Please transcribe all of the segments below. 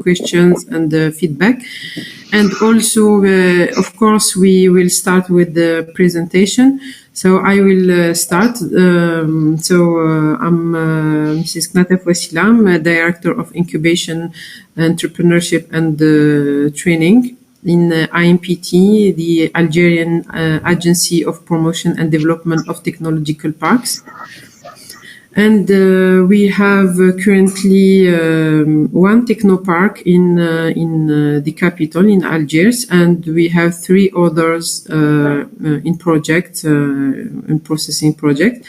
questions and feedback. And also, of course, we will start with the presentation. So I will start. I'm Mrs. Knatef Wassilam, Director of Incubation, Entrepreneurship and Training in IMPT, the Algerian Agency of Promotion and Development of Technological Parks. And we have currently one technopark in the capital, in Algiers, and we have 3 others in project, in processing project.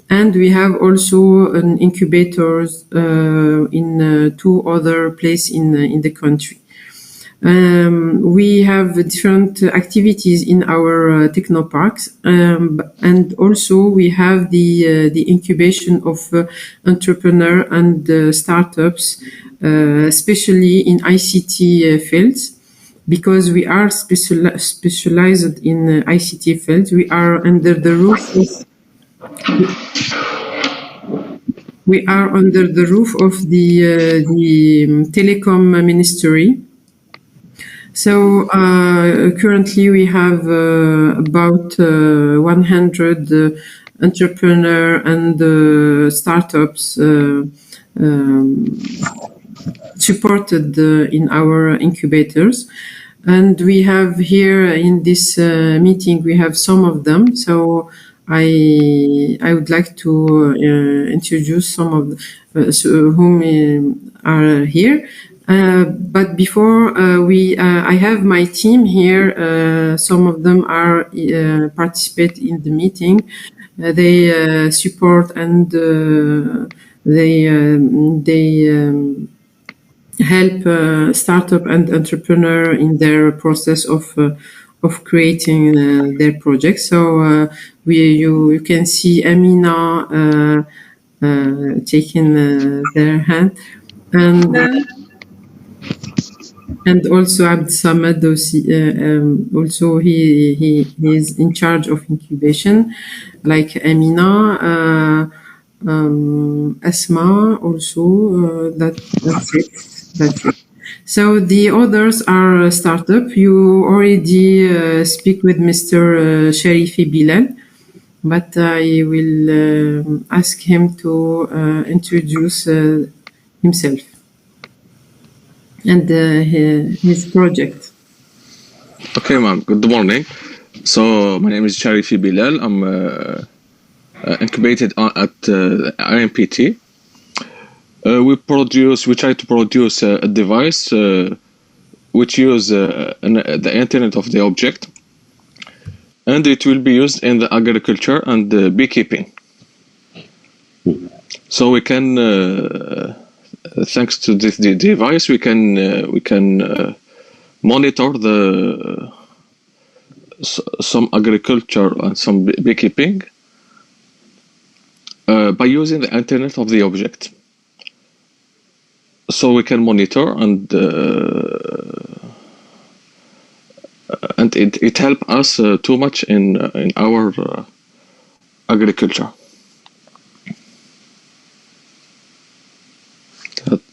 And we have also an incubators in 2 other places in the country. We have different activities in our technoparks, and also we have the incubation of entrepreneur and startups, especially in ICT fields, because we are specialized in ICT fields. We are under the roof of the telecom ministry. So currently we have about 100 entrepreneur and startups supported in our incubators. And we have here in this meeting, we have some of them. So I would like to introduce some of whom are here. But before I have my team here. Some of them are participate in the meeting. They support and they help startup and entrepreneur in their process of creating their projects. So you can see Amina taking their hand, and also Abd Samad, also he is in charge of incubation, like Amina, Asma also. That's it. So the others are startup. You already speak with Mr. Sharifi Bilal, but I will ask him to introduce himself and his project. Okay, ma'am. Good morning. So my name is Sharifi Bilal. I'm incubated at IMPT. We try to produce a device which use the internet of the object, and it will be used in the agriculture and the beekeeping. So we can. Thanks to this device, we can monitor some agriculture and some beekeeping by using the internet of the object. So we can monitor and it helps us too much in our agriculture.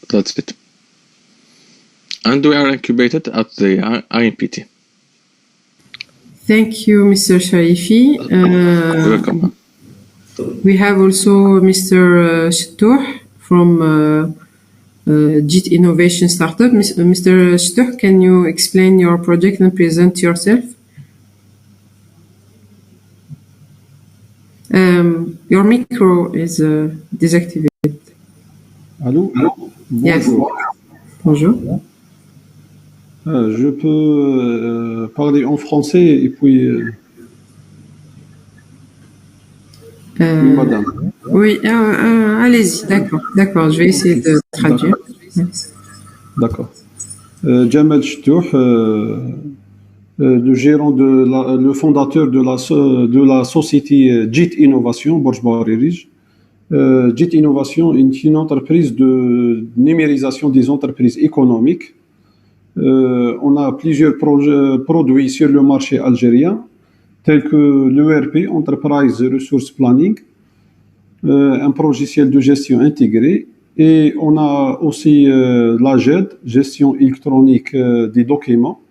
That's it. And we are incubated at the IMPT. Thank you, Mr. Sharifi. You're welcome. We have also Mr. Shtouh from JIT Innovation Startup. Mr. Shtouh, can you explain your project and present yourself? Your micro is deactivated. Allô? Yes. Bonjour. Je peux parler en français et puis... oui, madame. Oui, allez-y, d'accord, je vais essayer de traduire. D'accord. Jamal Shtouh, le gérant le fondateur de la société JIT Innovation, Borj Baririj. JIT Innovation est une entreprise de numérisation des entreprises économiques. On a plusieurs produits sur le marché algérien, tels que l'ERP, Enterprise Resource Planning, un logiciel de gestion intégré, Et on a aussi la GED, gestion électronique des documents.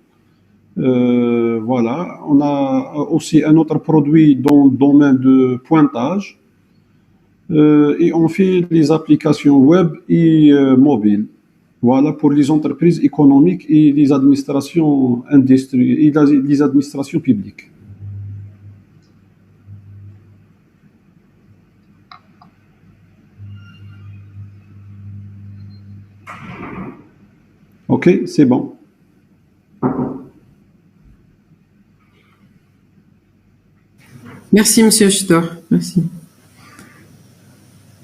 Voilà. On a aussi un autre produit dans le domaine de pointage. Et on fait les applications web et mobiles. Voilà, pour les entreprises économiques et les administrations industrielles et les administrations publiques. Ok, c'est bon. Merci, Monsieur Stor. Merci.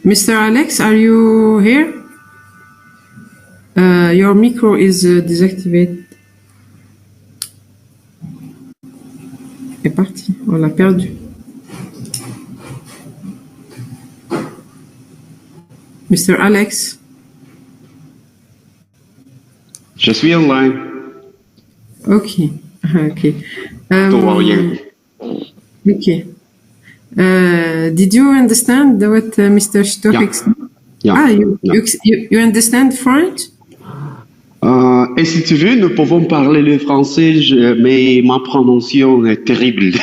Mr. Alex, are you here? Your micro is deactivated. C'est parti, on l'a perdu. Mr. Alex. Je suis online. Ok, ok. Tout va bien. Okay. Did you understand what Mr. Stock explained? Yeah. You understand French? Et si tu veux, nous pouvons parler le français, mais ma prononciation est terrible.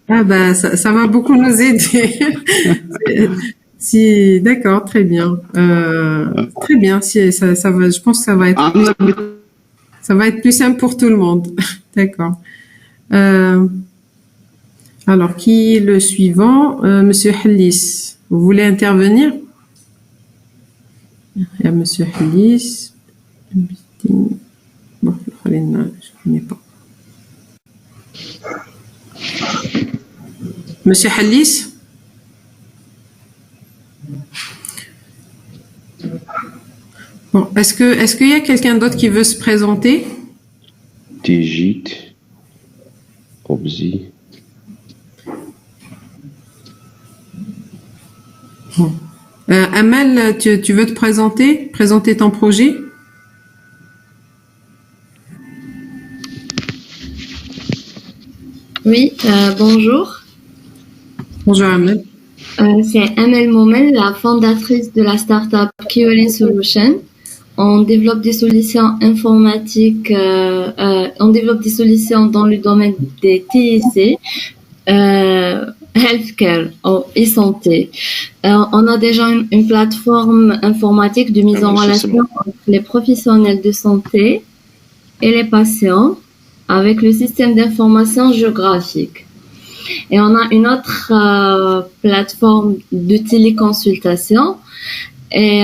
Ah ben, ça va beaucoup nous aider. Si, d'accord, très bien. Très bien. Si, ça va, je pense que ça va être plus simple pour tout le monde. D'accord. Alors, qui est le suivant? Monsieur Hallis. Vous voulez intervenir? Il y a Monsieur Hallis. Bon, je ne connais pas. Monsieur Hallis? Bon, est-ce qu'il y a quelqu'un d'autre qui veut se présenter? Digit. Obsi. Bon. Amel, tu veux te présenter ton projet? Oui, bonjour. Bonjour Amel. C'est Amel Momel, la fondatrice de la startup QLN Solution. On développe des solutions informatiques, on développe des solutions dans le domaine des TIC, healthcare et santé. On a déjà une plateforme informatique de mise en relation entre les professionnels de santé et les patients avec le système d'information géographique. Et on a une autre plateforme de téléconsultation et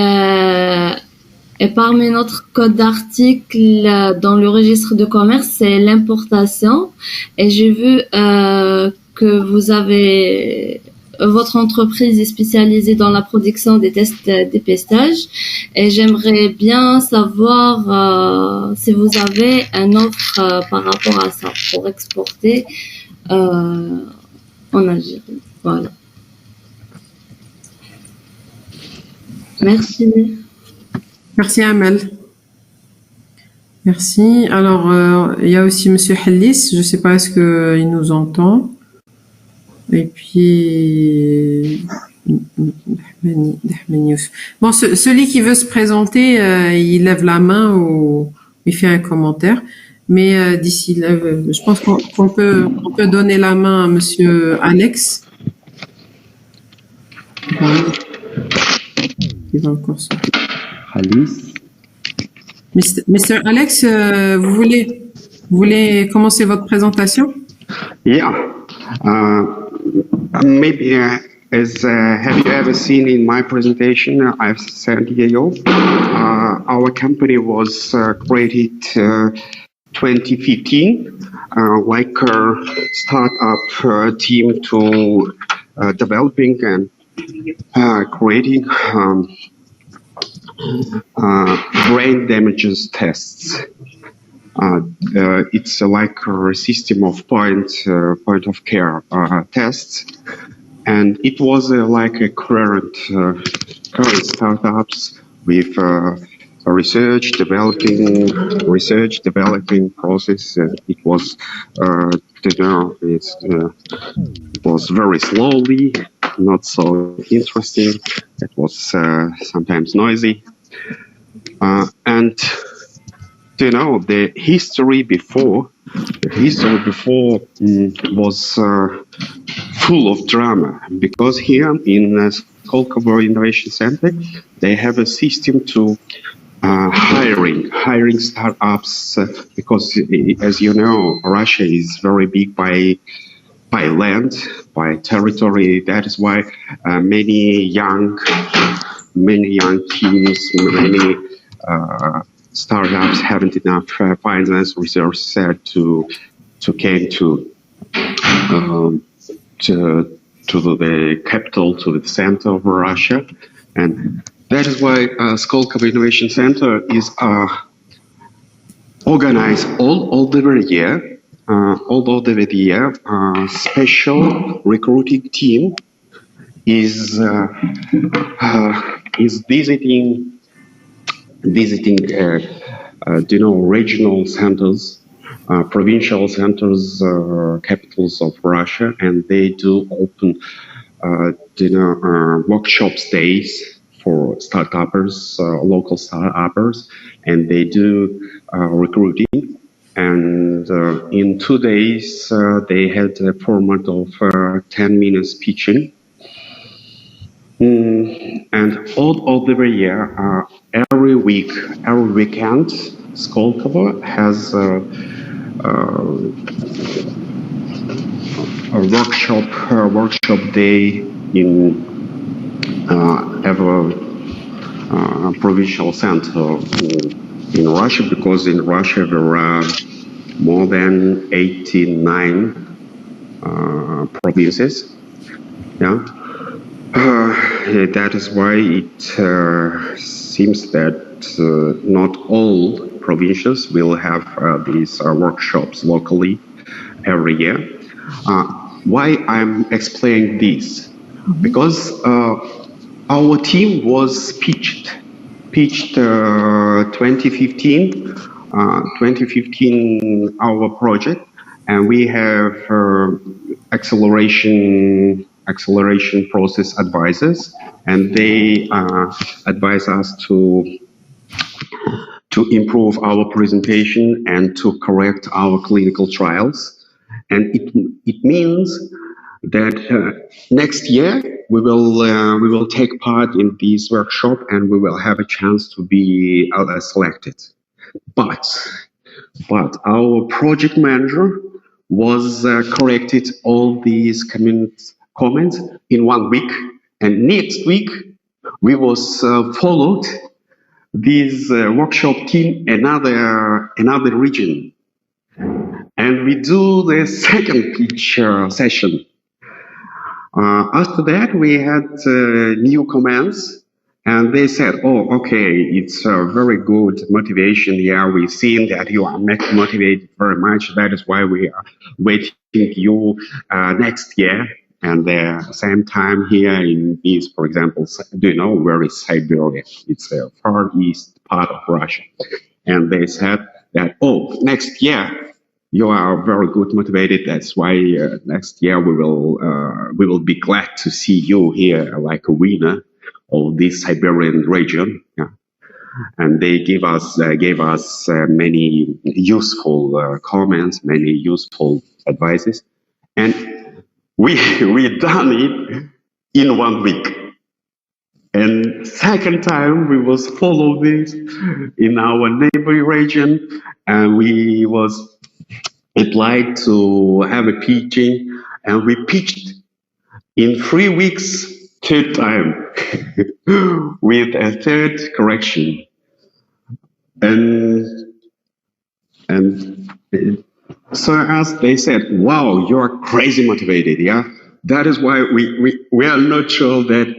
parmi notre code d'article dans le registre de commerce, c'est l'importation. Et j'ai vu que votre entreprise est spécialisée dans la production des tests dépistage. Et j'aimerais bien savoir si vous avez un offre par rapport à ça pour exporter en Algérie. Voilà. Merci. Merci Amel. Merci. Alors, il y a aussi Monsieur Hallis. Je ne sais pas est-ce qu'il nous entend. Et puis, bon, celui qui veut se présenter, il lève la main ou il fait un commentaire. Mais d'ici là, je pense qu'on peut donner la main à Monsieur Alex. Il va encore sortir. Alice. Mr. Alex, vous voulez commencer votre présentation? Yeah. Maybe have you ever seen in my presentation? I've said our company was created 2015, like a startup team to developing and creating brain damages tests. It's like a system of point of care tests, and it was like a current startups with research developing process. It was it was very slowly, not so interesting. It was sometimes noisy. And the history before was full of drama, because here in SKOLKOVO Innovation Center, they have a system to hiring startups, because as you know, Russia is very big by land, by territory. That is why many young teams, many startups haven't enough finance resources to came to the capital, to the center of Russia, and that is why SKOLKOVO Innovation Center is organized all over the year. Special recruiting team is visiting regional centers, provincial centers, capitals of Russia, and they do open workshops days for startuppers, local startuppers, and they do recruiting. And in 2 days, they had a format of 10 minutes pitching. And all over the year, every weekend, SKOLKOVO has a workshop day in every provincial center in Russia, because in Russia there are more than 89 provinces. Yeah. That is why it seems that not all provinces will have these workshops locally every year. Why I'm explaining this? Because our team was pitched 2015 our project, and we have acceleration process advisors, and they advise us to improve our presentation and to correct our clinical trials. And it means that next year we will take part in this workshop, and we will have a chance to be selected. But our project manager was corrected all these comments in 1 week, and next week we was followed this workshop team another region, and we do the second pitch session. After that, we had new comments, and they said, "Oh, okay, it's very good motivation. Yeah, we've seen that you are motivated very much. That is why we are waiting you next year." And the same time here in East, for example, do you know where is Siberia? It's the far east part of Russia. And they said that, "Oh, next year you are very good motivated. That's why next year we will be glad to see you here like a winner of this Siberian region." Yeah. And they gave us many useful comments, many useful advices, and we done it in 1 week. And second time we was follow this in our neighboring region, and we was applied to have a pitching, and we pitched in 3 weeks, third time, with a third correction. And so as they said, "Wow, you are crazy motivated, yeah." That is why we are not sure that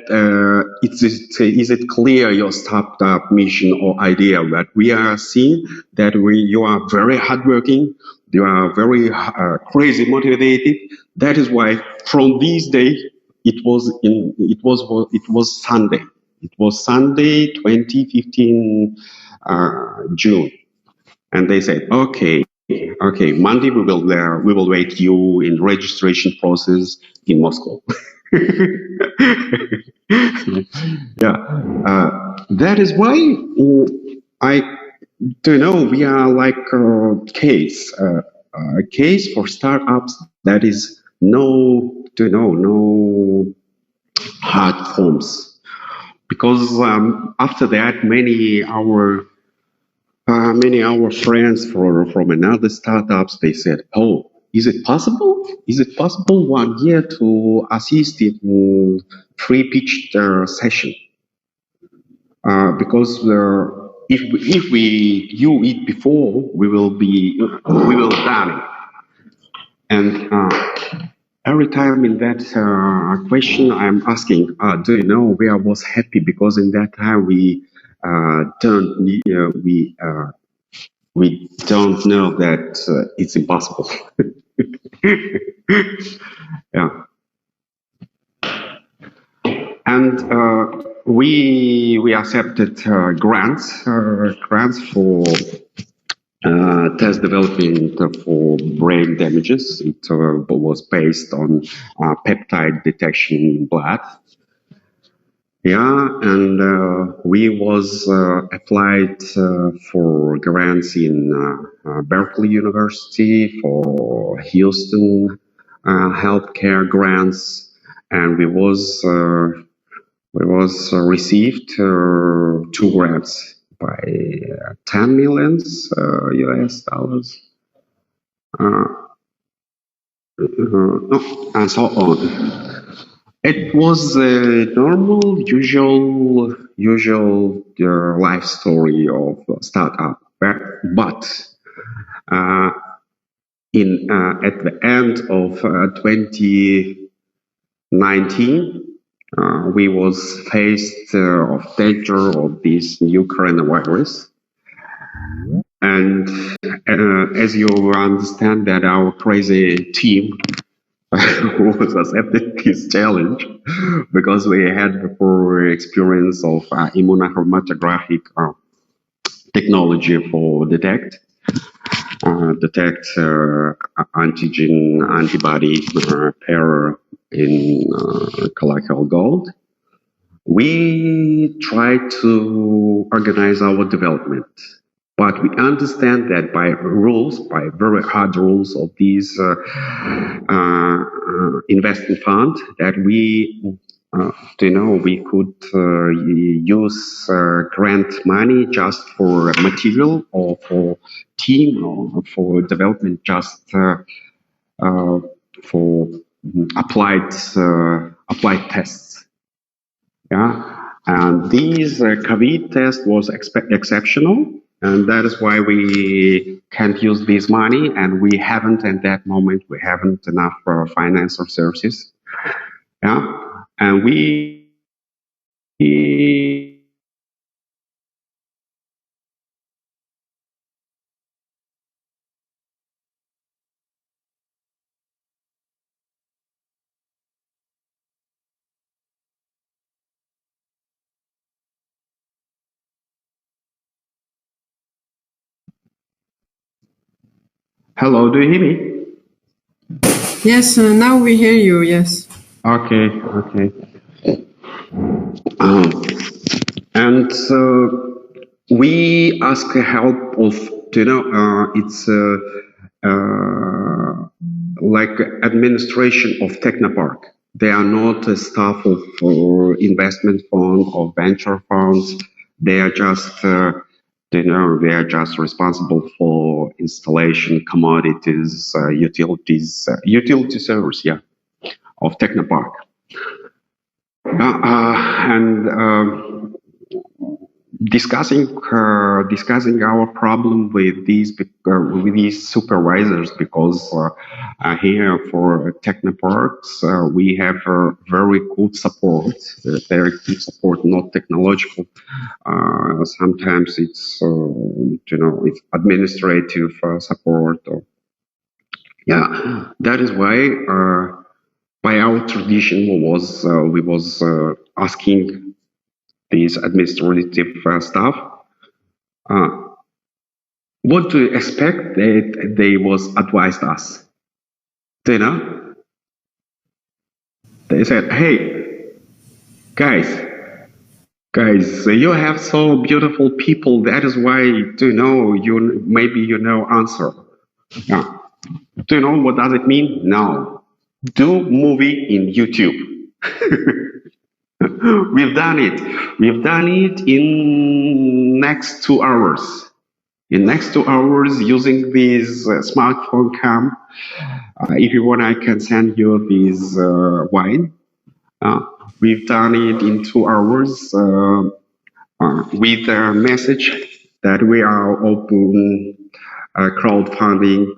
is it clear your startup mission or idea, but we are seeing that you are very hardworking, you are very crazy motivated. That is why from this day it was Sunday. It was Sunday, 2015 June, and they said, "Okay, Monday we will wait you in registration process in Moscow." That is why I don't know. We are like a case for startups that is no hard forms, because after that many our friends from another startups, they said, "Oh, is it possible? Is it possible 1 year to assist in free pitch session? Because if we do it before, we will done it." And every time in that question, I'm asking, "Do you know?" I was happy because in that time we don't need, we don't know that it's impossible. Yeah. And we accepted grants for test development for brain damages. It was based on peptide detection in blood. Yeah, and we was applied for grants in Berkeley University, for Houston healthcare grants, and we was received 2 grants by 10 million US dollars, and so on. It was a normal, usual life story of a startup, but at the end of 2019, we was faced of danger of this new coronavirus, and as you understand that our crazy team was accepted this challenge because we had before experience of immunochromatographic technology for detect antigen antibody pair in colloquial gold. We try to organize our development, but we understand that by very hard rules of these investment fund, that we could use grant money just for material or for team or for development, just for applied tests. Yeah, and these COVID test was exceptional, and that is why we can't use this money, and we haven't at that moment, we haven't enough finance or services. Yeah, and we Hello, do you hear me? Yes, now we hear you, yes. Okay. And we ask help of, it's like administration of Technopark. They are not a staff of investment fund or venture funds. They are just, they are just responsible for installation, commodities, utility service, of Technopark. And discussing our problem with these supervisors, because here for Technoparks we have very good support, not technological. Sometimes it's it's administrative support. That is why. By our tradition, we was asking these administrative staff, what to expect that they was advised us. They said, hey, Guys, you have so beautiful people. That is why, maybe you know answer. Now, do you know what does it mean? No. Do movie in YouTube. We've done it. We've done it in next 2 hours. In next 2 hours, using this smartphone cam. If you want, I can send you this wine. We've done it in 2 hours with a message that we are open crowdfunding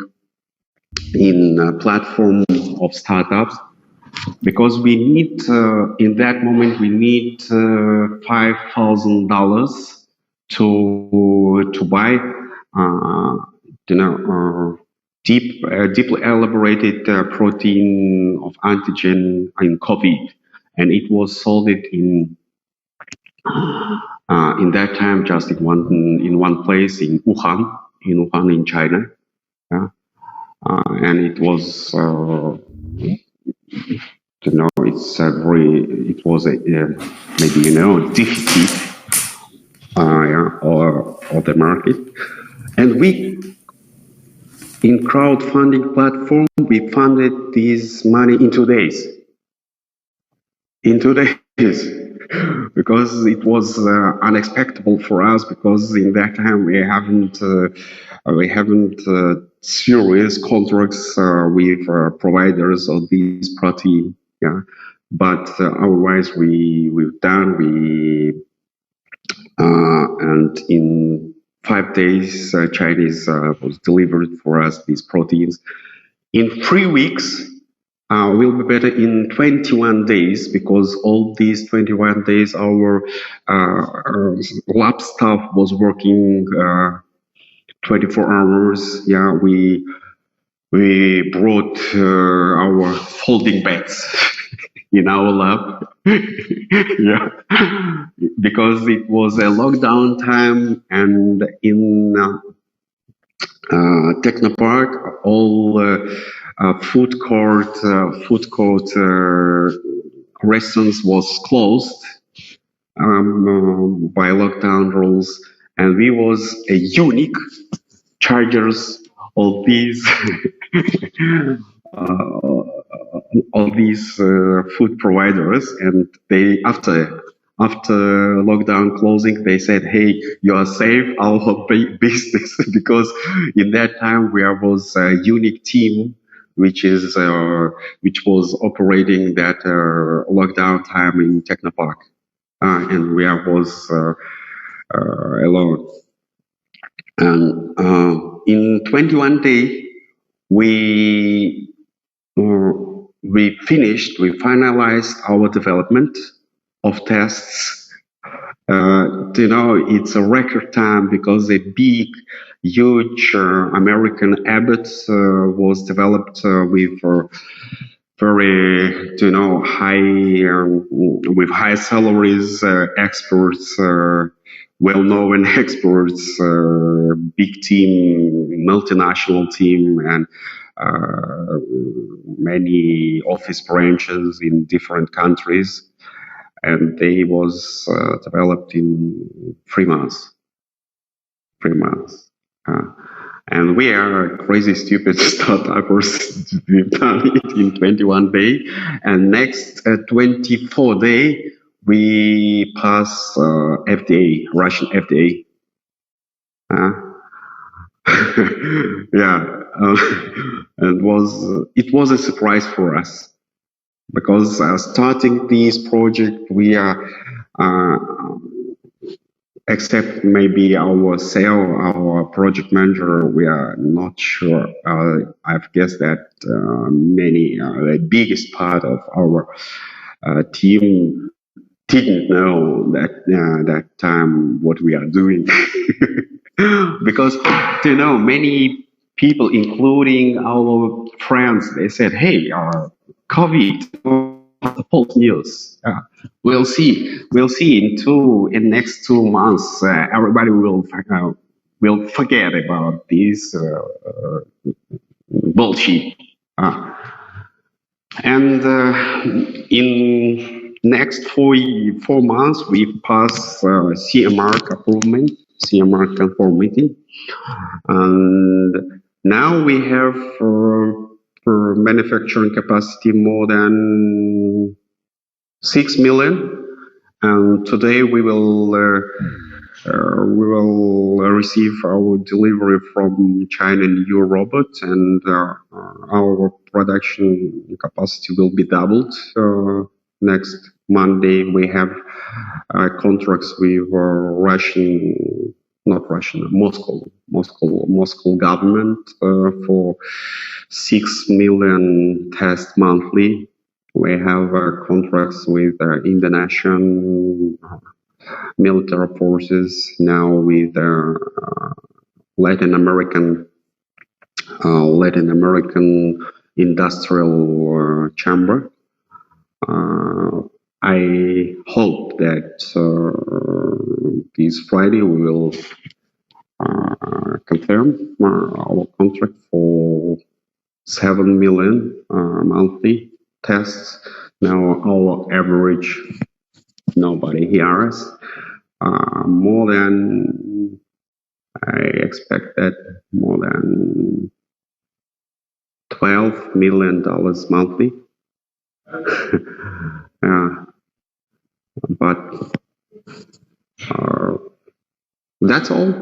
in a platform of startups, because we need, in that moment, we need $5,000 to buy, deeply elaborated protein of antigen in COVID, and it was sold in that time just in one place in Wuhan in China, and it was it was a maybe deficit or the market, and we in crowdfunding platform we funded this money in 2 days. In 2 days. Because it was unexpected for us, because in that time we haven't serious contracts with providers of these protein, but otherwise we've done and in 5 days Chinese was delivered for us these proteins. In 3 weeks will be better in 21 days, because all these 21 days our lab staff was working 24 hours. We brought our folding beds in our lab. Because it was a lockdown time, and in Technopark all food court restaurants was closed by lockdown rules, and we was a unique chargers of these food providers, and they after lockdown closing, they said, "Hey, you are safe our business," because in that time we was a unique team which was operating that lockdown time in Technopark, and we was alone. And in 21 days, we finalized our development of tests. It's a record time, because a big, huge American Abbott was developed with very, high, with high salaries, experts, well-known experts, big team, multinational team, and many office branches in different countries. And they was developed in 3 months. 3 months. And we are crazy stupid startups. We've done it in 21 days. And next 24 days, we pass FDA, Russian FDA. And it was a surprise for us. Because starting this project, we are, except maybe our project manager, we are not sure. I've guessed that the biggest part of our team didn't know that time what we are doing. Because, many people, including our friends, they said, "Hey, COVID, false news. We'll see. In next 2 months, everybody will forget about this bullshit." And in next 4 months, we pass CMR conformity, and now we have manufacturing capacity more than 6 million. And today we will receive our delivery from China new robot, and our production capacity will be doubled. Next Monday we have contracts with Moscow government for 6 million tests monthly. We have contracts with Indonesian military forces, now with Latin American industrial chamber. I hope that this Friday we will confirm our contract for 7 million monthly tests. Now our average, nobody hears more than, I expect that more than $12 million monthly. But that's all.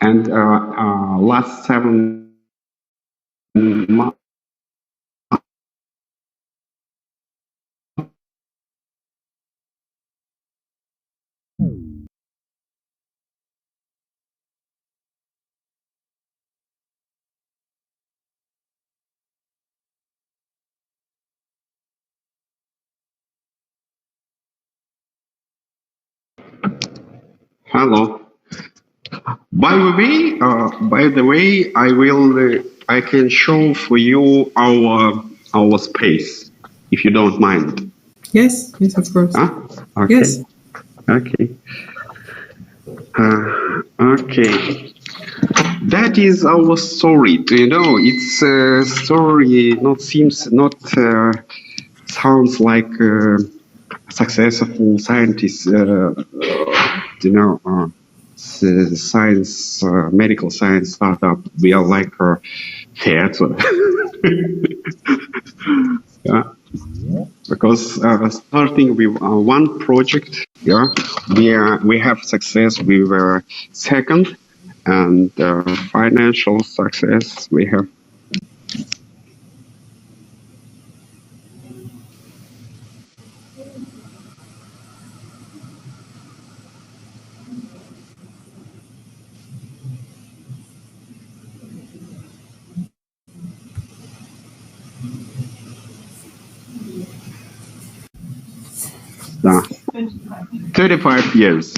And last 7 months. Hello. By the way, I can show for you our space, if you don't mind. Yes, of course. Okay. Yes. Okay. Okay. That is our story. Do you know? It's a story. Sounds like successful scientists. Science, medical science startup. We are like theater. Yeah. Because starting with one project, yeah, we have success. We were second, and financial success we have. Yeah. 35 years.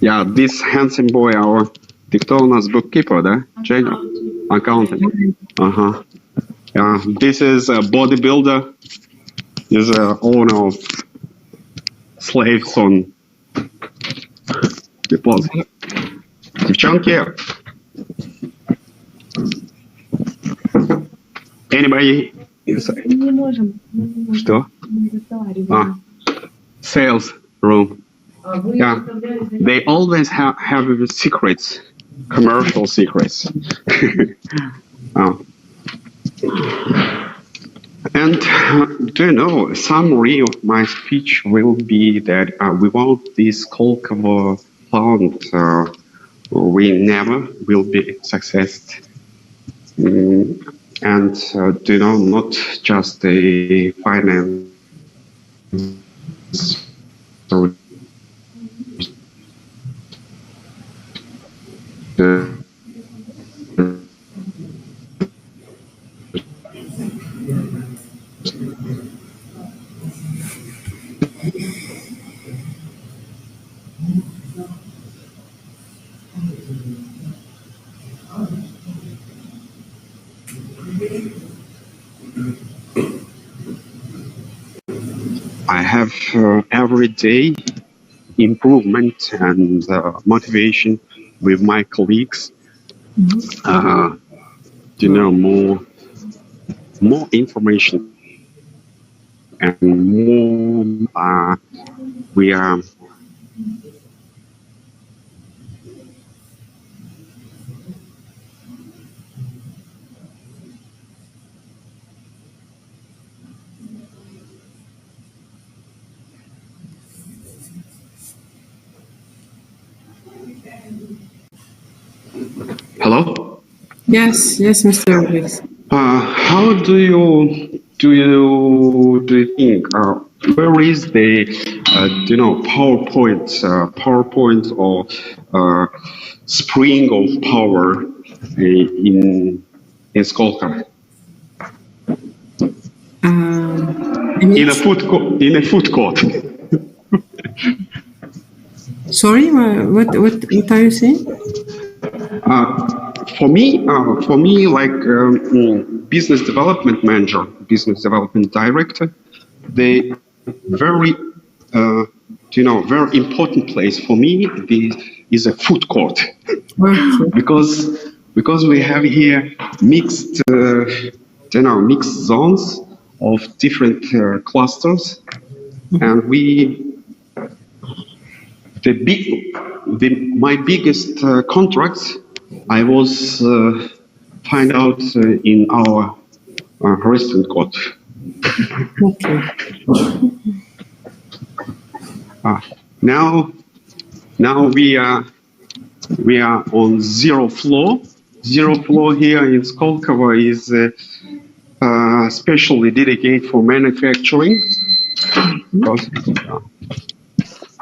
Yeah, this handsome boy, our Dictona's bookkeeper, да? Accountant. Yeah, this is a bodybuilder. He's a owner of slaves on deposit. Девчонки. Anybody inside? Что? Sales room. Yeah, they always have secrets, commercial secrets. And do you know, summary of my speech will be that without this SKOLKOVO fund, we never will be success. And do you know, not just a finance. I have every day improvement and motivation with my colleagues. You know, more more information and more we are Hello? Yes, Mr. Alex. How do you think? Where is the PowerPoint or spring of power in Skolkovo? In a food court. Sorry, what are you saying? For me, like business development manager, business development director, they very very important place for me is a food court. Okay. because we have here mixed mixed zones of different clusters, and my biggest contracts I was find out in our restaurant court. Okay. Now we are on zero floor. Zero floor here in Skolkovo is specially dedicated for manufacturing,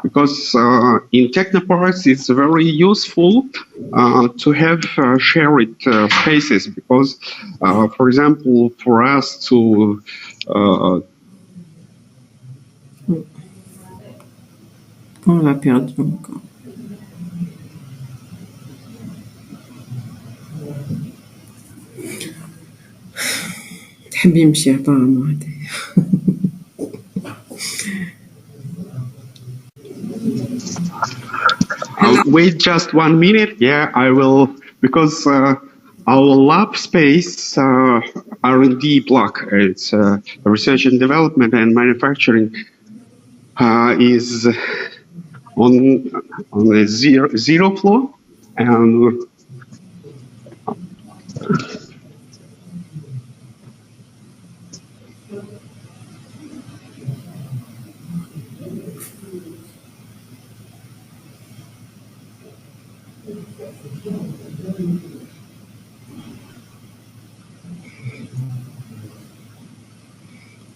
because in technoparks it's very useful to have shared spaces, because for example, for us to On l'a perdu encore. تحب يمشي apparemment. wait just 1 minute. Yeah, I will, because our lab space R&D block, it's research and development and manufacturing, is on the zero floor, and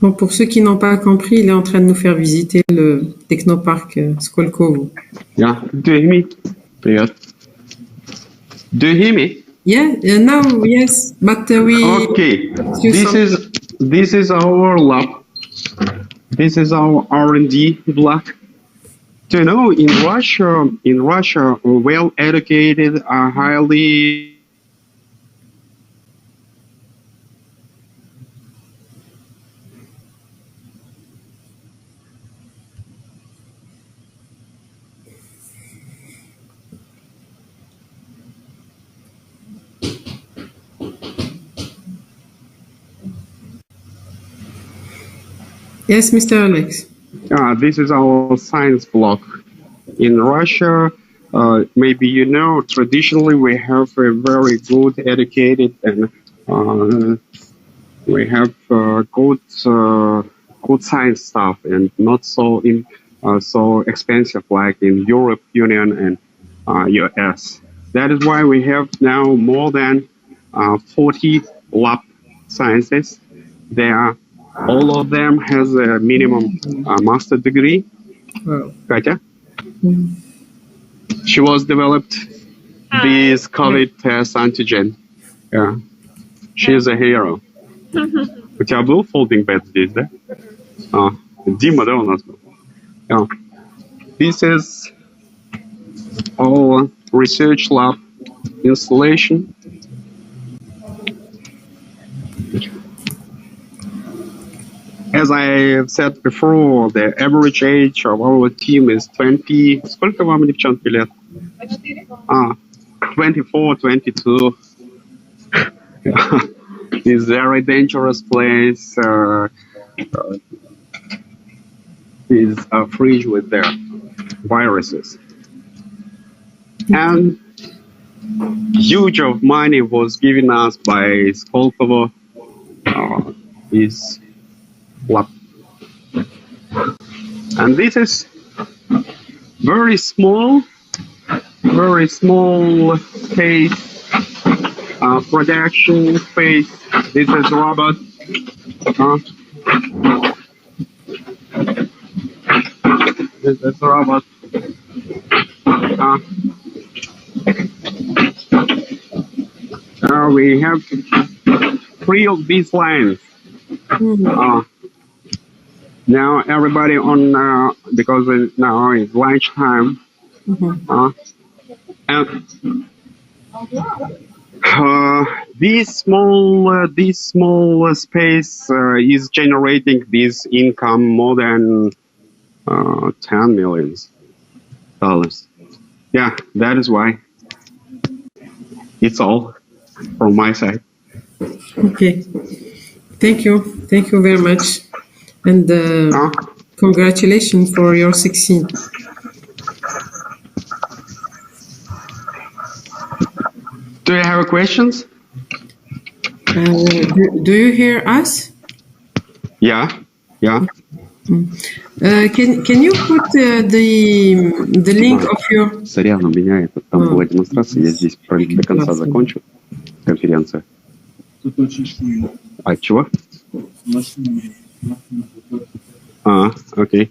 Bon, pour ceux qui n'ont pas compris, il est en train de nous faire visiter le technoparc SKOLKOVO. yeah, do you hear me? Привет. Do you hear me? Yeah, now, yes, but we... Okay, this is our lab. This is our R&D block. Do you know, in Russia, well-educated, highly Yes, Mr. Alex. this is our science block. In Russia, maybe you know, traditionally we have a very good educated and we have good science stuff, and not so so expensive like in Europe Union and US. That is why we have now more than 40 lab sciences. All of them has a minimum master degree. Wow. Katya? She was developed this COVID test antigen. Yeah. She is a hero. У тебя был folding bed здесь, да? Дима, да, у нас был? Yeah. This is our research lab installation. As I have said before, the average age of our team is 20. Сколько вам, девчонки, лет? 24, 22. this very dangerous place is a fridge with their viruses. And huge of money was given us by SKOLKOVO. Is lab. And this is very small space, production space. This is robot. This is robot. We have 3 of these lines. Now everybody on because now it's lunchtime, and this small space is generating this income more than $10 million. Yeah, that is why. It's all from my side. Okay, thank you very much, and congratulations for your success. Do you have questions? Do you hear us? Yeah. Can you put the link of your... Сорян, у меня там была демонстрация, я здесь до конца закончу конференцию. А чего? Okay.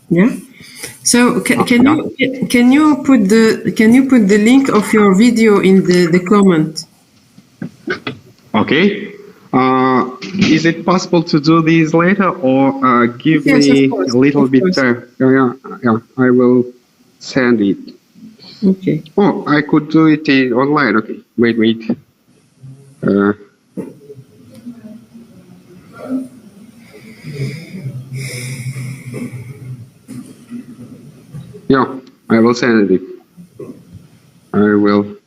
Yeah. So can you put the link of your video in the comment? Okay. Is it possible to do this later, or give me a little bit? Yeah. I will send it. Okay. Oh, I could do it online. Okay. Wait. Yeah, I will send it. I will.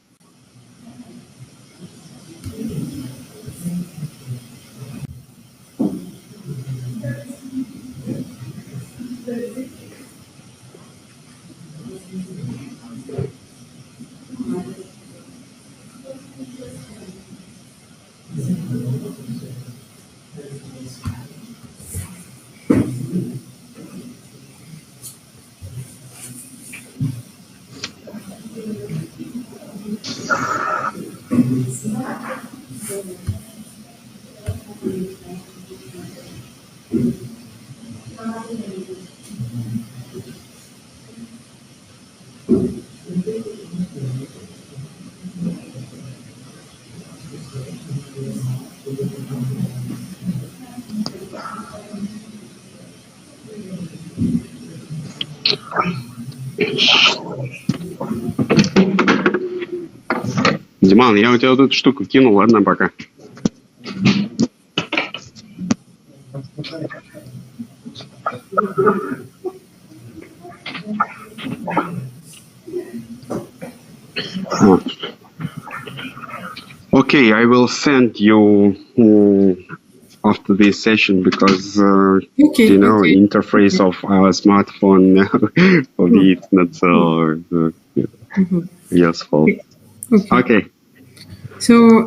Диман, я у тебя вот эту штуку кинул, ладно, пока. Okay, I will send you after this session because interface of our smartphone for me it's not so useful. Okay. So,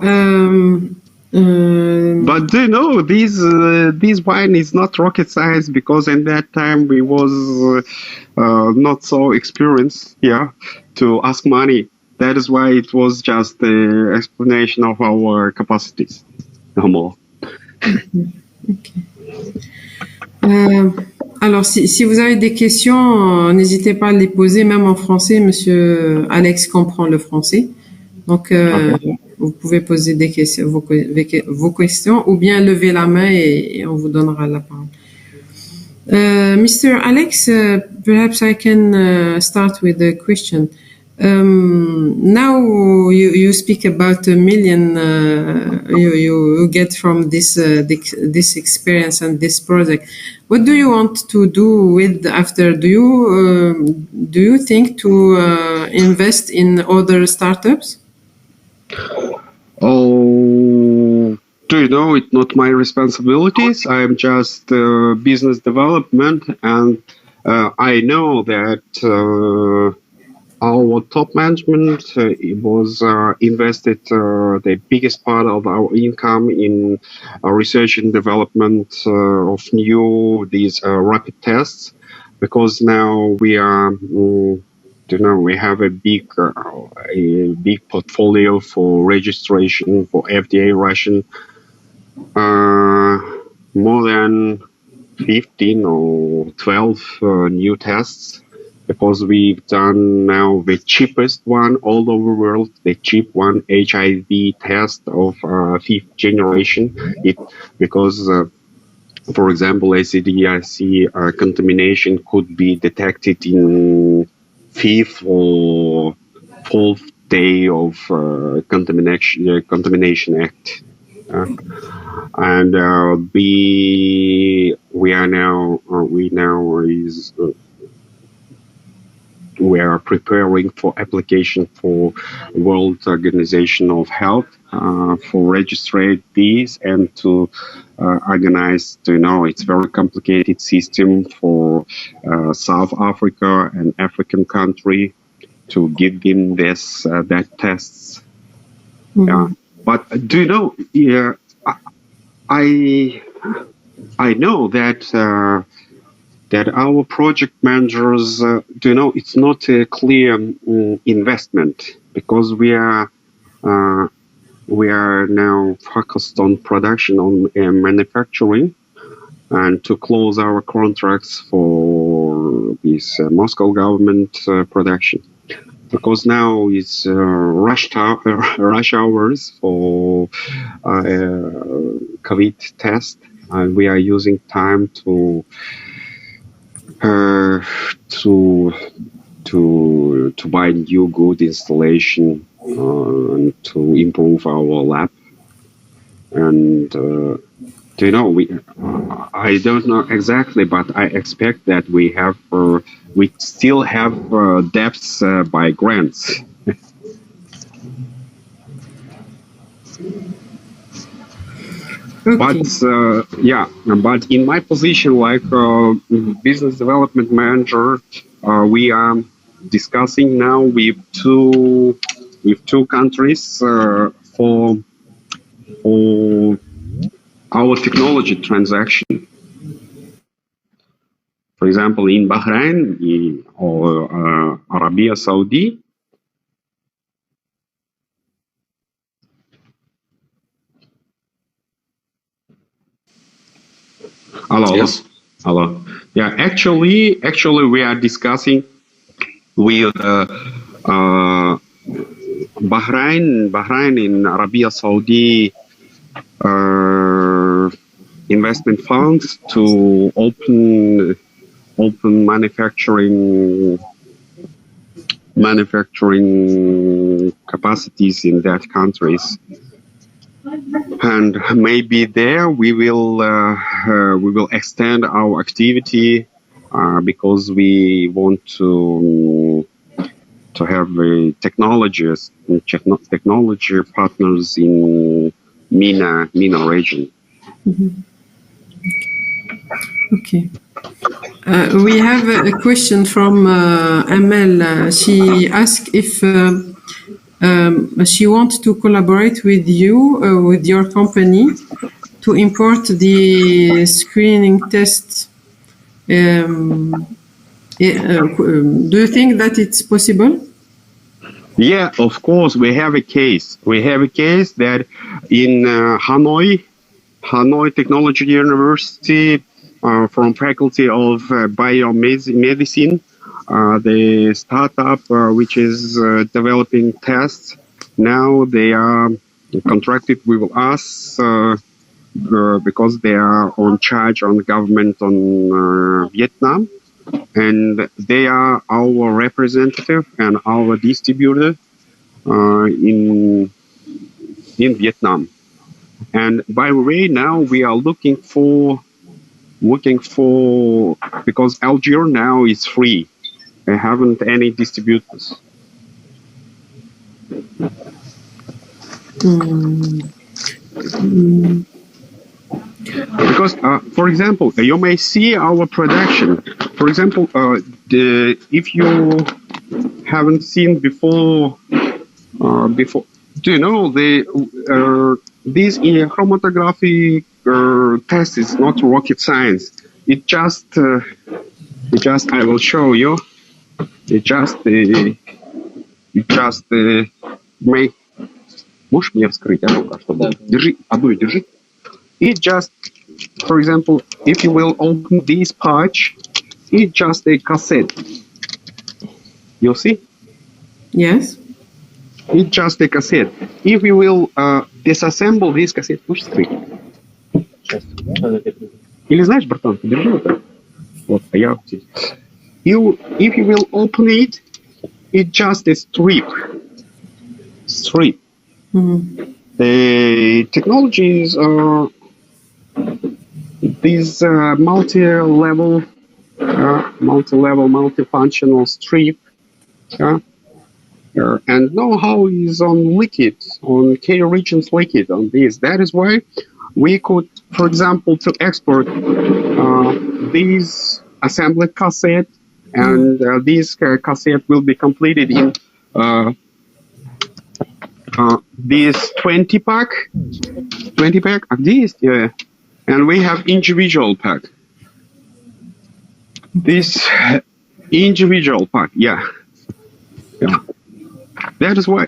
but do you know this wine is not rocket science, because in that time we was not so experienced to ask money. That is why it was just the explanation of our capacities, no more. Alors, si vous avez des questions, n'hésitez pas à les poser, même en français. Monsieur Alex comprend le français. Donc, vous pouvez poser des questions, vos questions, ou bien lever la main et on vous donnera la parole. Mr. Alex, perhaps I can start with a question. Now you speak about $1 million you get from this experience and this project. What do you want to do with after? Do you think to invest in other startups? Oh, do you know, it's not my responsibilities. I am just business development, and I know that our top management it was invested the biggest part of our income in research and development of these rapid tests, because now we are. We have a big portfolio for registration for FDA Russian, more than 15 or 12 new tests, because we've done now the cheapest one all over the world, the cheap one, HIV test of 5th generation. Because for example, ACDIC contamination could be detected in 5th or 4th day of contamination act. And we are preparing for application for World Organization of Health for register these and to organize. It's very complicated system for South Africa and African country to give them that tests. But do you know? Yeah, I know that that our project managers, it's not a clear investment, because we are now focused on production, on manufacturing, and to close our contracts for this Moscow government production. Because now it's rush hours for COVID test, and we are using time to buy new good installation and to improve our lab. And I don't know exactly, but I expect that we still have debts by grants. Okay. But in my position, like business development manager, we are discussing now with two countries for our technology transaction. For example, in Bahrain or Arabia Saudi. Hello. Yes. Hello. Yeah, actually, we are discussing with Bahrain in Arabia Saudi investment funds to open manufacturing capacities in that countries. And maybe there we will extend our activity because we want to have technology partners in MENA region. Okay. We have a question from Amel. She asked if she wants to collaborate with you, with your company, to import the screening tests. Do you think that it's possible? Yeah, of course. We have a case. That in Hanoi Technology University, from Faculty of Biomedicine, the startup which is developing tests. Now they are contracted with us because they are on charge on the government on Vietnam, and they are our representative and our distributor in Vietnam. And by the way, now we are looking for because Algeria now is free. They haven't any distributors. Because, for example, you may see our production. For example, if you haven't seen before, do you know this chromatography test is not rocket science. It just I will show you. It just make. Можешь мне вскрыть, ну-ка, чтобы... Держи, одну держи. It just, for example, if you will open this pouch, it's just a cassette. You see? Yes. It's just a cassette. If you will disassemble this cassette, можешь вскрыть? Или знаешь, братан, держи вот так. Вот, а я здесь. If you will open it, it's just a strip. The technologies are these multi-level, multifunctional strip, and know-how is on liquid, on K-regions liquid on this. That is why we could, for example, to export these assembled cassette, and this cassette will be completed in this 20 pack, this, and we have individual pack. This individual pack, yeah. That is why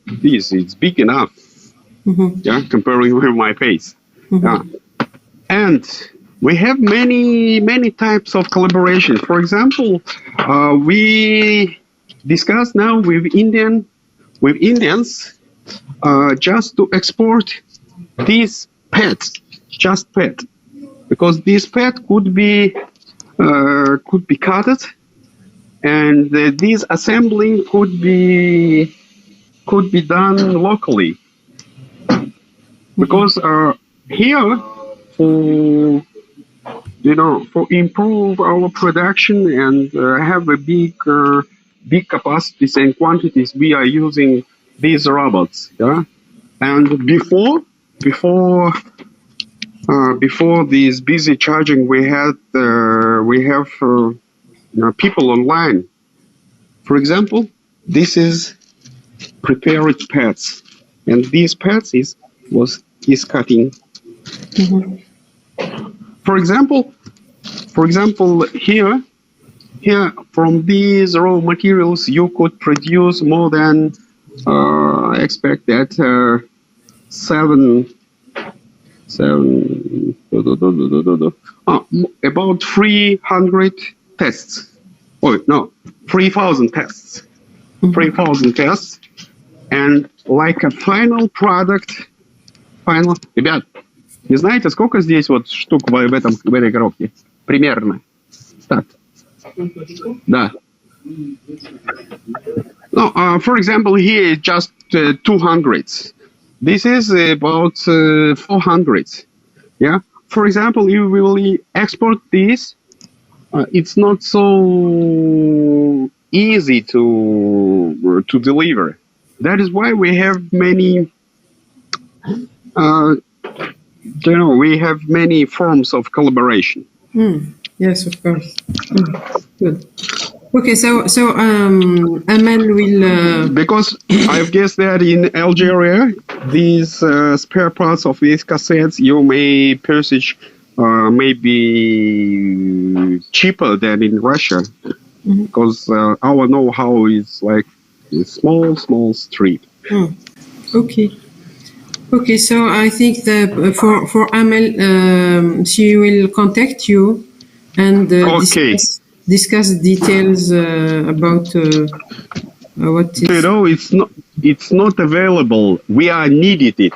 this is big enough, yeah, comparing with my face. And we have many types of collaboration. For example, we discuss now with Indians just to export these pets, just pet, because this pet could be cut, and this assembling could be done locally. Because here, for improve our production and have a big capacities and quantities, we are using these robots, yeah. And before this busy charging, we have people online. For example, this is prepared pads, and these pads is cutting. For example, here from these raw materials you could produce more than expect that about 300 tests. Oh no, 3,000 tests. 3,000 tests, and like a final product. Ребят, не знаете, сколько здесь вот штук в этой коробке? Примерно. Так. Да. No, for example, here is just 200. This is about 400. Yeah. For example, if we will export this, it's not so easy to deliver. That is why we have many. We have many forms of collaboration. Yes, of course. Good. Okay, so Amel will... Because I've guessed that in Algeria, these spare parts of these cassettes you may purchase maybe cheaper than in Russia, because our know-how is like a small street. Okay, so I think that for Amel, she will contact you and discuss details about what is. You know, it's not available. We are needed it.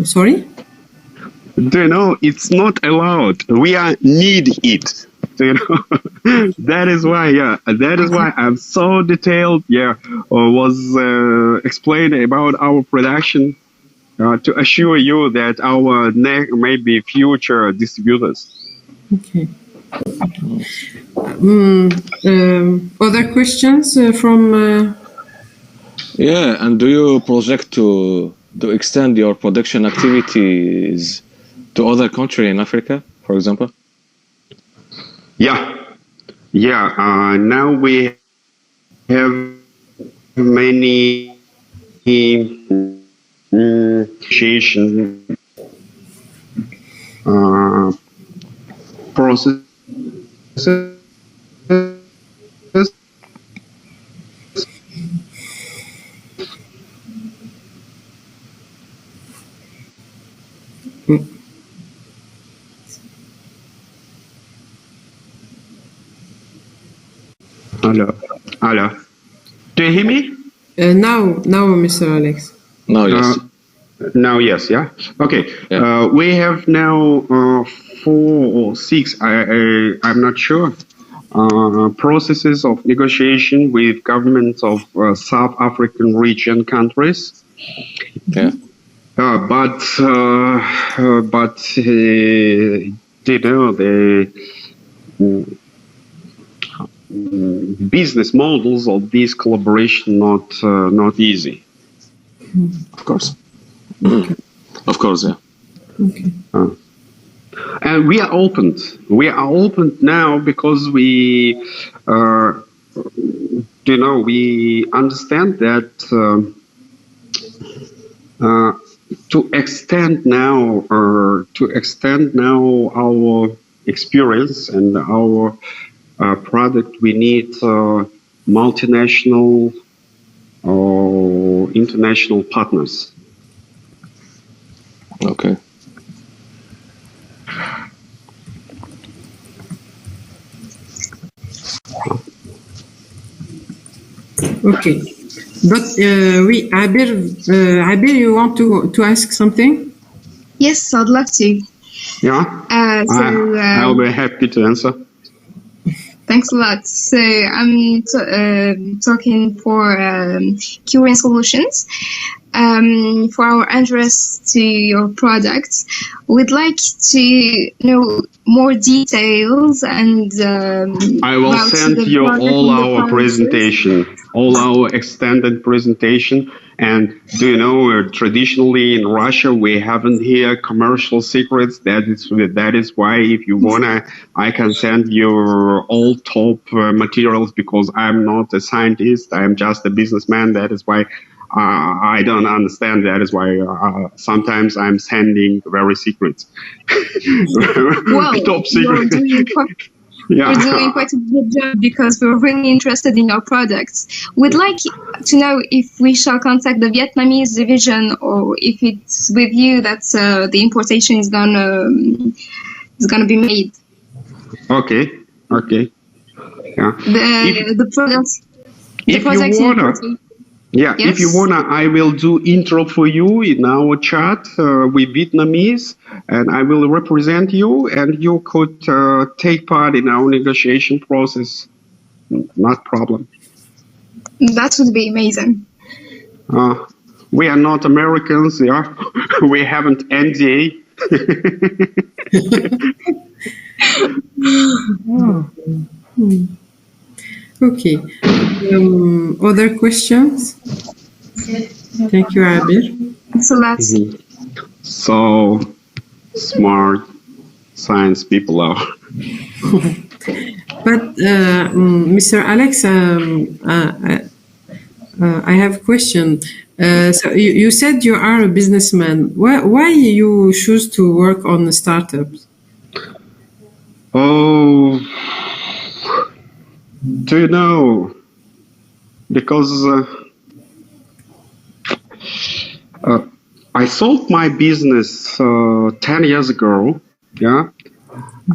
Sorry? Do you know, it's not allowed. We are need it. Do you know? That is why, I'm so detailed. Was explained about our production to assure you that our maybe future distributors. Okay. Other questions from Yeah, and do you project to extend your production activities to other country in Africa, for example? Yeah, yeah. Now we have many negotiation processes. Hello, hello. Do you hear me? Now, Mr. Alex. No, yes. Now, yes, yeah. Okay. Yeah. We have now 4 or 6. I'm not sure. Processes of negotiation with governments of South African region countries. Yeah. But you know, the business models of this collaboration not easy. Of course. Of course, yeah. Okay. And we are opened. We are opened now because we, we understand that to extend now our experience and our product, we need multinational or international partners. Okay. Okay. But Abir, you want to ask something? Yes, I'd love to. Yeah, I'll be happy to answer. Thanks a lot. So I'm talking for Curing Solutions. For our interest to your products, we'd like to know more details and I will send you all our presentation, all our extended presentation. And do you know, traditionally in Russia, we haven't here commercial secrets. That is why if you wanna, I can send you all top materials, because I'm not a scientist. I'm just a businessman. That is why I don't understand. That is why sometimes I'm sending very secrets. Well, top secret. You're doing quite a good job, because we're really interested in your products. We'd like to know if we shall contact the Vietnamese division, or if it's with you that the importation is gonna be made. Okay. Yeah. The products. If you wanna. Yeah, yes. If you wanna, I will do intro for you in our chat with Vietnamese, and I will represent you, and you could take part in our negotiation process. Not problem. That would be amazing. We are not Americans, yeah. We haven't NDA. Okay. Other questions? Thank you, Abir. Thanks a lot. So smart science people are. But Mr. Alex, I have a question. So you said you are a businessman. Why you choose to work on startups? Oh, do you know? Because I sold my business 10 years ago, yeah,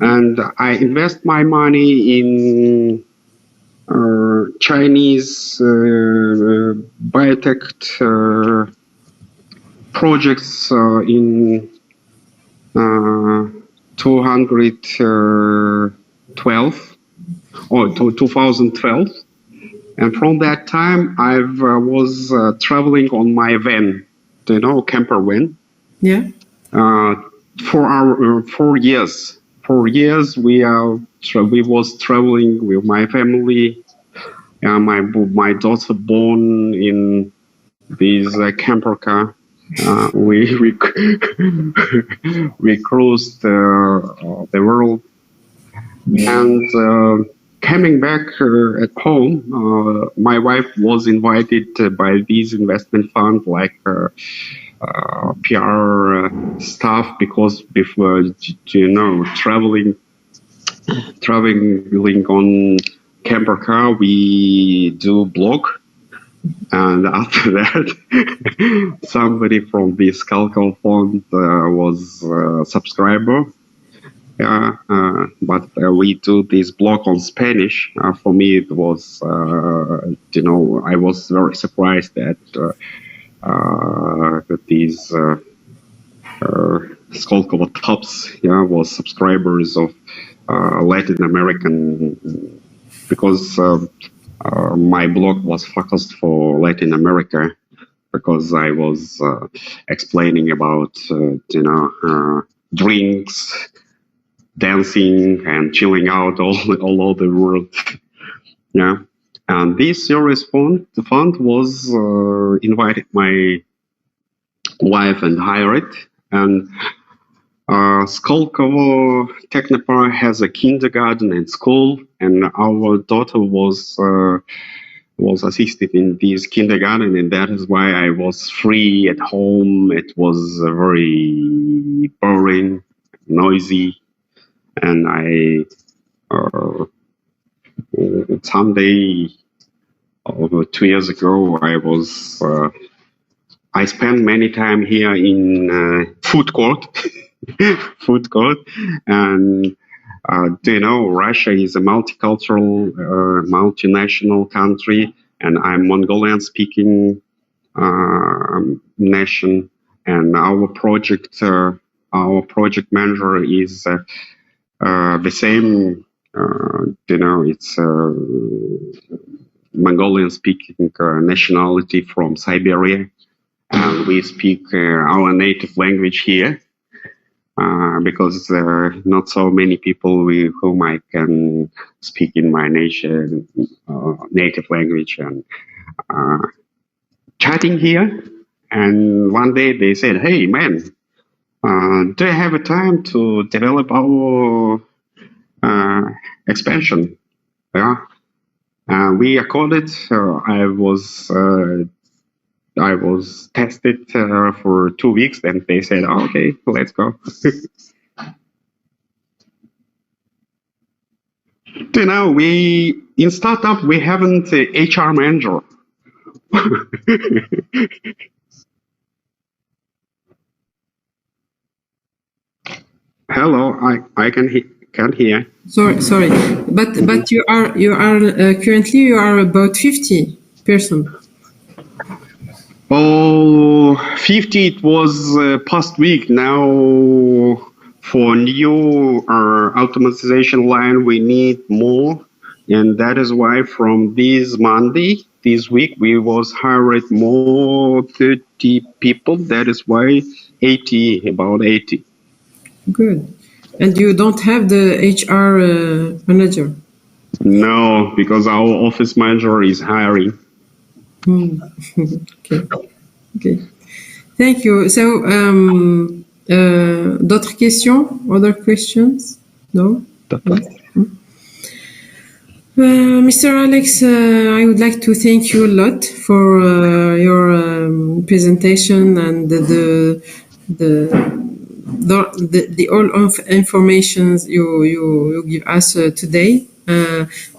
and I invest my money in Chinese biotech projects in 2012. And from that time, I was traveling on my van, do you know, camper van? Yeah. For 4 years. 4 years we was traveling with my family. My daughter born in this camper car. We we crossed the world, and coming back at home, my wife was invited by these investment funds like PR staff, because before, traveling on camper car, we do blog. And after that, somebody from the SKOLKOVO fund was a subscriber. But we do this blog on Spanish. For me, it was, I was very surprised that these SKOLKOVO tops, was subscribers of Latin American, because my blog was focused for Latin America, because I was explaining about, drinks, dancing, and chilling out all over the world. Yeah. And this series fund was invited my wife and hired it. And SKOLKOVO Technopark has a kindergarten and school, and our daughter was assisted in this kindergarten, and that is why I was free at home. It was very boring, noisy, and I someday, over 2 years ago, I spent many time here in food court. And Russia is a multicultural, multinational country, and I'm Mongolian speaking nation, and our project manager is the same, it's Mongolian speaking nationality from Siberia, and we speak our native language here. Because not so many people whom I can speak in my native language, and chatting here. And one day they said, "Hey, man, do you have a time to develop our expansion?" Yeah, we accorded. I was tested for 2 weeks, and they said, "Okay, let's go." We in startup we haven't HR manager. Hello, I can't hear. Sorry, but you are currently you are about 50 person. Oh, 50 it was past week. Now for new automatization line we need more, and that is why from this week we was hired more 30 people. That is why about 80. Good. And you don't have the HR manager? No, because our office manager is hiring. Okay. Thank you. So, d'autres questions? Other questions? No? Mr. Alex, I would like to thank you a lot for your presentation and the all of informations you give us today.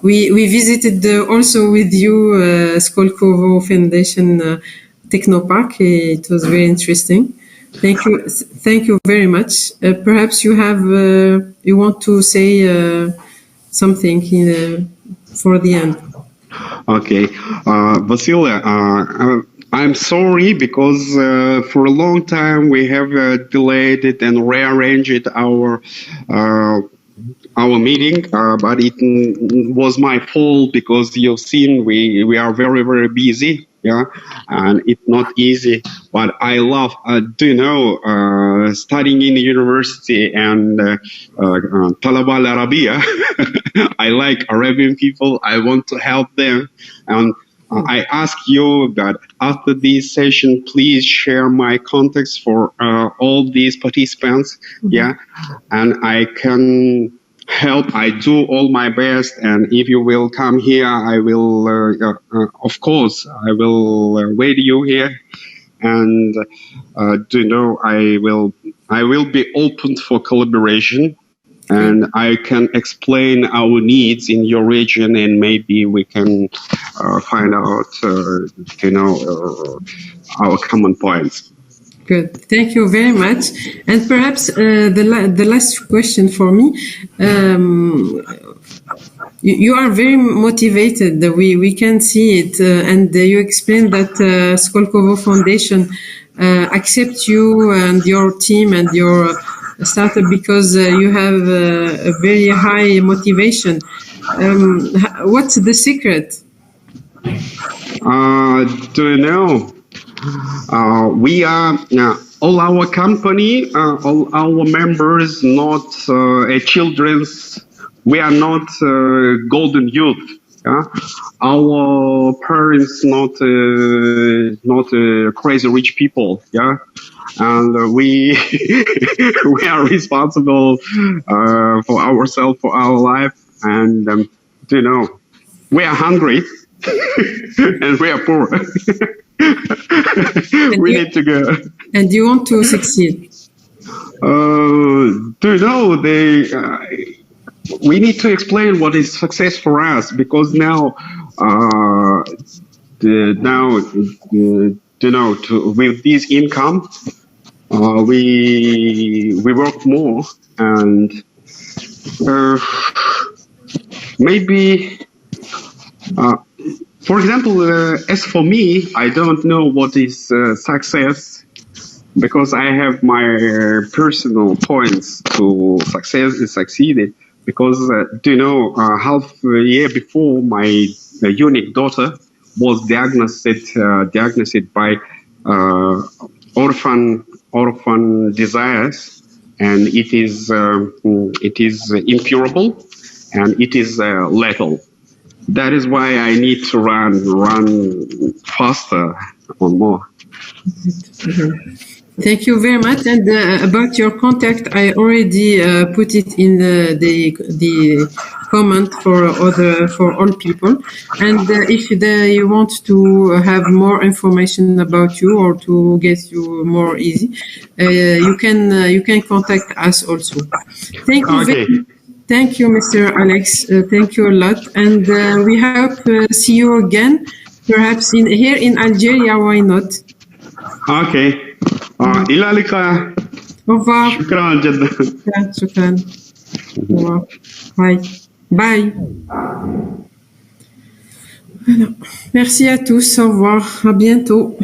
We visited also with you SKOLKOVO Foundation Technopark. It was very interesting. Thank you very much. Perhaps you want to say something for the end. Okay, Vasilia, I'm sorry because for a long time we have delayed it and rearranged our meeting, but it was my fault because you've seen we are very, very busy, yeah, and it's not easy. But I love, studying in the university and Talaba Arabia. I like Arabian people. I want to help them, and I ask you that after this session, please share my contacts for all these participants. Yeah, and I can help. I do all my best, and if you will come here, I will. Of course, I will wait you here, and I will be open for collaboration. And I can explain our needs in your region, and maybe we can find out, our common points. Good. Thank you very much. And perhaps the last question for me. You are very motivated. We can see it, and you explained that SKOLKOVO Foundation accepts you and your team and your startup because you have a very high motivation. What's the secret? Do you know? We are all our company, all our members, not children's. We are not golden youth. Yeah? Our parents not crazy rich people. Yeah, and we we are responsible for ourselves, for our life, and we are hungry and we are poor. We need to go. And you want to succeed? We need to explain what is success for us, because now, with this income, we work more, and maybe. For example, as for me, I don't know what is success, because I have my personal points to succeed. Because half a year before, my unique daughter was diagnosed by orphan desires, and it is incurable, and it is lethal. That is why I need to run faster or more. Thank you very much. And about your contact, I already put it in the comment for all people. And if you want to have more information about you or to get you more easy, you can contact us also. Thank you. Okay. Thank you, Mr. Alex. Thank you a lot. And we hope see you again, perhaps here in Algeria. Why not? Okay. إلى اللقاء. Au revoir. شكرا جدا. شكرا. Au revoir. Bye. Bye. Voilà. Merci à tous. Au revoir. À bientôt.